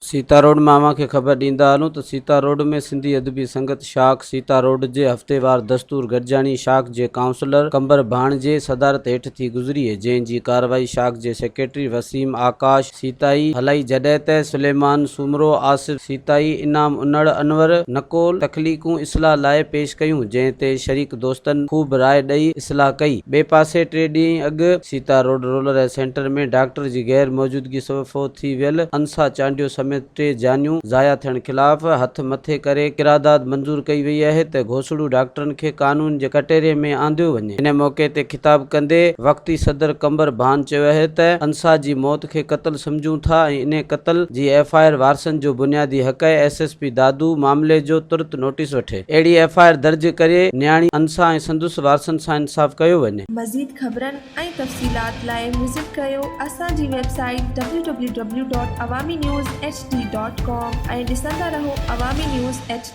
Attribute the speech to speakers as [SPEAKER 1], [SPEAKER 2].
[SPEAKER 1] Sita road मामा के ख़बर ॾींदा हलूं तो सीता रोड में सिंधी अदबी संगत शाख सीता रोड जे हफ़्तेवार दस्तूर गॾिजाणी शाख जे काउंसलर कंबर भाण जे सदारत हेठ थी गुज़री है, जंहिं जी कार्रवाई शाख जे सेक्रेटरी वसीम आकाश सीताई हलाई, जॾहिं त सुलेमान सूमरो आसिफ सीताई इनाम उनड़ अनवर नकोल तख़लीक़ूं इस्लाह लाइ पेश कयूं, जंहिं ते शरीक दोस्तनि ख़ूब राय ॾेई इस्लाह कई। ॿिए पासे 3 ॾींहं अॻु सीता रोड रूरल सेंटर में डॉक्टर जी गैर मौजूदगी सबबि फ़ौत थी वियल अंसा चांडियो समेत 3 जानियूं ज़ाया थियण ख़िलाफ़ हथ मथे करे किरादाद मंज़ूर कई वई आहे त घोसड़ू डॉक्टरनि खे कानून जे कटेरे में आंदियो वञे। इन मौक़े ते ख़िताब कंदे वक़्ती सदर कंबर भान चयो आहे त अंसा जी मौत खे क़त्ल समझूं था ऐं इन क़त्ल जी FIR वारसनि जो बुनियादी हक़ आहे। SSP दादू मामले जो तुरत नोटिस वठे, अहिड़ी FIR दर्ज करे न्याणी अंसा ऐं संदुस वारसनि सां इंसाफ़ कयो वञे।
[SPEAKER 2] मज़ीद ख़बरनि ऐं तफ़सीलात लाइ विज़िट कयो असांजी वेबसाइट www.awamiNewsHD.com ऐं ॾिसंदा रहो अवामी न्यूज़ HD।